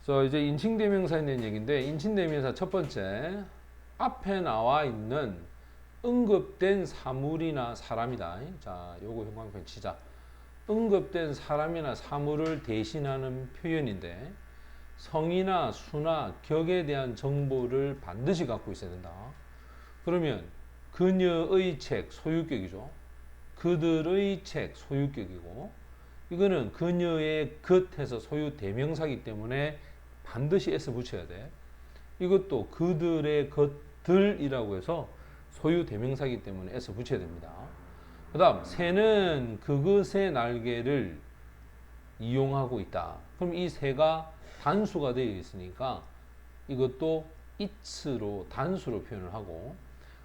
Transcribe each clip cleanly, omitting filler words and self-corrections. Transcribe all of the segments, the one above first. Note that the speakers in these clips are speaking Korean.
그래서 이제 인칭대명사에 대한 얘기인데, 인칭대명사 첫 번째, 앞에 나와 있는 언급된 사물이나 사람이다. 자, 요거 형광펜 치자. 언급된 사람이나 사물을 대신하는 표현인데, 성이나 수나 격에 대한 정보를 반드시 갖고 있어야 된다. 그러면 그녀의 책, 소유격이죠. 그들의 책, 소유격이고, 이거는 그녀의 것 해서 소유 대명사이기 때문에 반드시 s 붙여야 돼. 이것도 그들의 것들이라고 해서 소유 대명사이기 때문에 s 붙여야 됩니다. 그 다음 새는 그것의 날개를 이용하고 있다. 그럼 이 새가 단수가 되어 있으니까 이것도 it로 단수로 표현을 하고,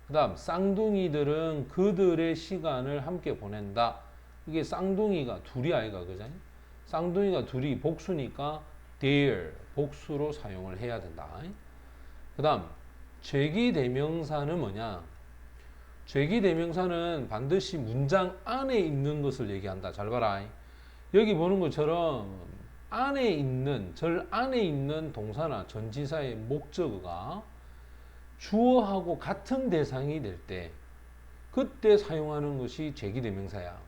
그 다음 쌍둥이들은 그들의 시간을 함께 보낸다. 이게 쌍둥이가 둘이 아이가 그죠? 쌍둥이가 둘이 복수니까 their 복수로 사용을 해야 된다. 그 다음 죄기대명사는 뭐냐? 죄기대명사는 반드시 문장 안에 있는 것을 얘기한다. 잘 봐라. 여기 보는 것처럼 안에 있는, 절 안에 있는 동사나 전치사의 목적어가 주어하고 같은 대상이 될 때, 그때 사용하는 것이 죄기대명사야.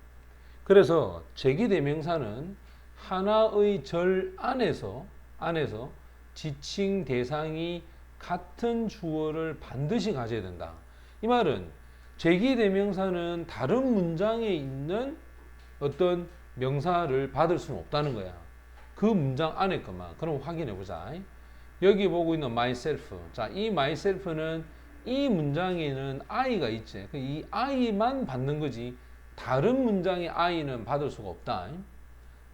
그래서 죄기대명사는 하나의 절 안에서 지칭 대상이 같은 주어를 반드시 가져야 된다. 이 말은 죄기대명사는 다른 문장에 있는 어떤 명사를 받을 수는 없다는 거야. 그 문장 안에 것만. 그럼 확인해 보자. 여기 보고 있는 myself. 자, 이 myself는 이 문장에는 I가 있지. 이 I만 받는 거지. 다른 문장의 I는 받을 수가 없다.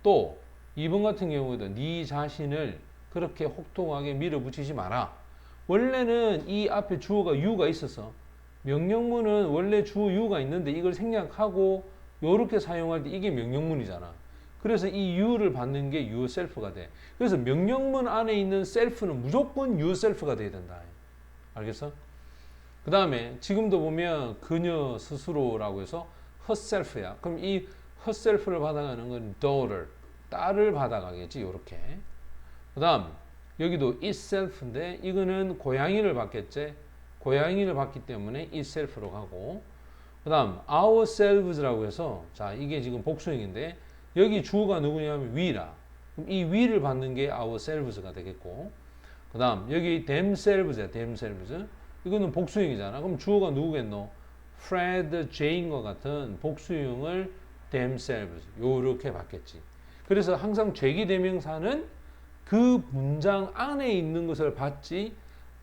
또 2번 같은 경우에도 네 자신을 그렇게 혹독하게 밀어붙이지 마라. 원래는 이 앞에 주어가 you가 있어서, 명령문은 원래 주어 you가 있는데 이걸 생략하고 요렇게 사용할 때 이게 명령문이잖아. 그래서 이 you를 받는 게 yourself가 돼. 그래서 명령문 안에 있는 self는 무조건 yourself가 돼야 된다. 알겠어? 그 다음에 지금도 보면 그녀 스스로라고 해서 herself야. 그럼 이 herself를 받아가는 건 daughter, 딸을 받아가겠지. 요렇게. 그 다음 여기도 itself인데 이거는 고양이를 받겠지. 고양이를 받기 때문에 itself로 가고, 그 다음 ourselves라고 해서, 자 이게 지금 복수형인데 여기 주어가 누구냐면 we라. 그럼 이 we를 받는 게 ourselves가 되겠고, 그 다음 여기 themselves야. themselves. 이거는 복수형이잖아. 그럼 주어가 누구겠노? Fred, Jane과 같은 복수형을 themselves 요렇게 받겠지. 그래서 항상 죄기대명사는 그 문장 안에 있는 것을 받지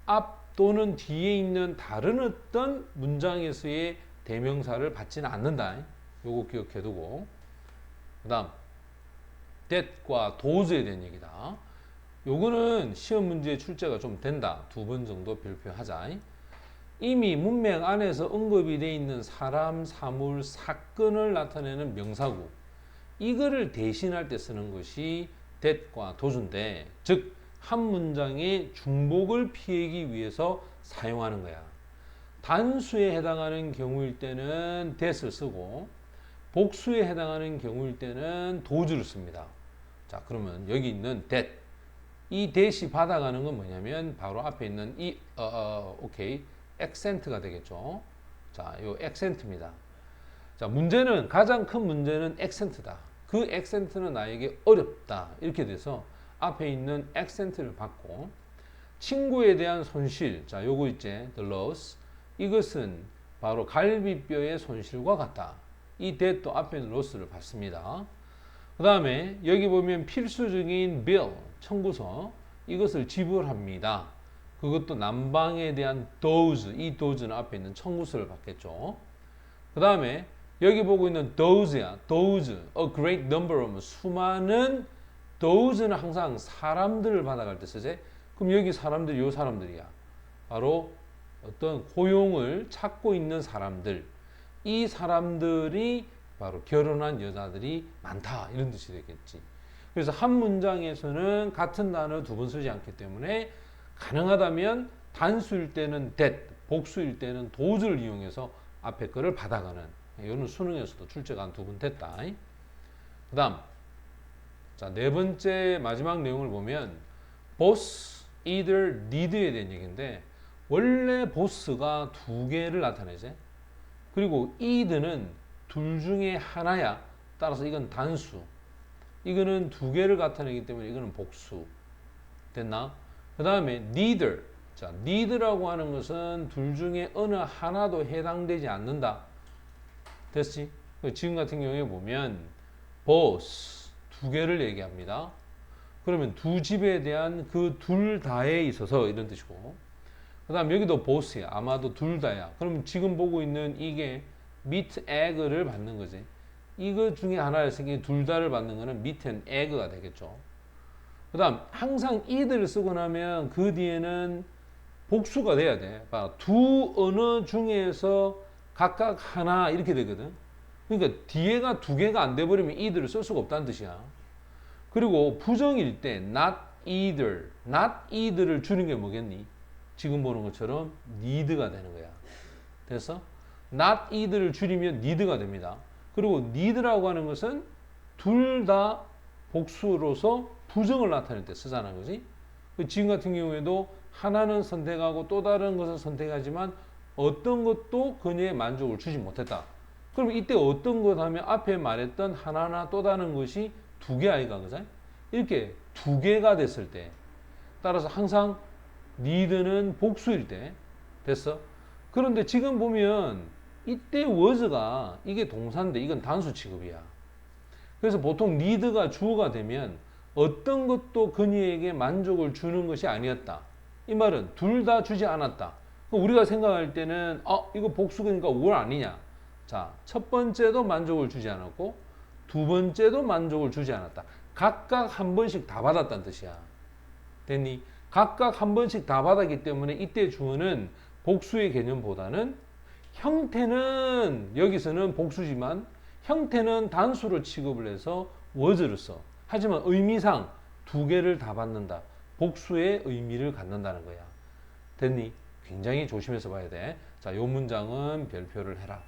앞 또는 뒤에 있는 다른 어떤 문장에서의 대명사를 받지는 않는다. 요거 기억해 두고, 그 다음 that과 those에 대한 얘기다. 요거는 시험 문제에 출제가 좀 된다. 2번 정도 발표하자. 이미 문맥 안에서 언급이 되어 있는 사람, 사물, 사건을 나타내는 명사구, 이거를 대신할 때 쓰는 것이 that과 those인데, 즉 한 문장의 중복을 피하기 위해서 사용하는 거야. 단수에 해당하는 경우일 때는 that을 쓰고, 복수에 해당하는 경우일 때는 those를 씁니다. 자, 그러면 여기 있는 that, 이 that이 받아가는 건 뭐냐면 바로 앞에 있는 이 오케이 액센트가 되겠죠. 자, 요 액센트입니다. 자, 문제는, 가장 큰 문제는 액센트다. 그 액센트는 나에게 어렵다. 이렇게 돼서 앞에 있는 액센트를 받고, 친구에 대한 손실, 자 요거 있지, the loss, 이것은 바로 갈비뼈의 손실과 같다. 이 that도 앞에 있는 loss를 받습니다. 그 다음에 여기 보면 필수적인 bill, 청구서, 이것을 지불합니다. 그것도 난방에 대한 those, 이 those는 앞에 있는 청구서를 받겠죠. 그 다음에 여기 보고 있는 those야. those, a great number of, 수많은, those는 항상 사람들을 받아갈 때 쓰지. 그럼 여기 사람들이 요 사람들이야. 바로 어떤 고용을 찾고 있는 사람들. 이 사람들이 바로 결혼한 여자들이 많다. 이런 뜻이 되겠지. 그래서 한 문장에서는 같은 단어 2번 쓰지 않기 때문에 가능하다면 단수일 때는 that, 복수일 때는 those를 이용해서 앞에 거를 받아가는, 이거는 수능에서도 출제가 한 2번 됐다. 그 다음, 자, 네 번째 마지막 내용을 보면 both, either, need에 대한 얘기인데 원래 both가 두 개를 나타내지. 그리고 either는 둘 중에 하나야. 따라서 이건 단수. 이거는 두 개를 나타내기 때문에 이거는 복수. 됐나? 그 다음에 neither. 자, neither라고 하는 것은 둘 중에 어느 하나도 해당되지 않는다. 됐지? 지금 같은 경우에 보면 both 두 개를 얘기합니다. 그러면 두 집에 대한 그 둘 다에 있어서 이런 뜻이고, 그 다음 여기도 both야. 아마도 둘 다야. 그러면 지금 보고 있는 이게 meat egg를 받는 거지. 이거 중에 하나였으니 둘 다를 받는 거는 meat and egg가 되겠죠. 그 다음 항상 either를 쓰고 나면 그 뒤에는 복수가 돼야 돼. 두 언어 중에서 각각 하나 이렇게 되거든. 그러니까 뒤에가 두 개가 안 돼버리면 either를 쓸 수가 없다는 뜻이야. 그리고 부정일 때 not either를 주는 게 뭐겠니? 지금 보는 것처럼 need가 되는 거야. 됐어? not either를 줄이면 need가 됩니다. 그리고 need라고 하는 것은 둘 다 복수로서 부정을 나타낼 때 쓰자는 거지. 지금 같은 경우에도 하나는 선택하고 또 다른 것을 선택하지만 어떤 것도 그녀의 만족을 주지 못했다. 그럼 이때 어떤 것 하면 앞에 말했던 하나나 또 다른 것이 두 개 아이가, 그죠? 이렇게 두 개가 됐을 때, 따라서 항상 need는 복수일 때 됐어. 그런데 지금 보면 이때 was가 이게 동사인데 이건 단수 취급이야. 그래서 보통 need가 주어가 되면 어떤 것도 그녀에게 만족을 주는 것이 아니었다. 이 말은 둘 다 주지 않았다. 우리가 생각할 때는 이거 복수니까 were 아니냐. 자, 첫 번째도 만족을 주지 않았고 두 번째도 만족을 주지 않았다. 각각 한 번씩 다 받았다는 뜻이야. 됐니? 각각 한 번씩 다 받았기 때문에 이때 주어는 복수의 개념보다는 형태는 여기서는 복수지만 형태는 단수로 취급을 해서 was를 써. 하지만 의미상 두 개를 다 받는다. 복수의 의미를 갖는다는 거야. 됐니? 굉장히 조심해서 봐야 돼. 자, 요 문장은 별표를 해라.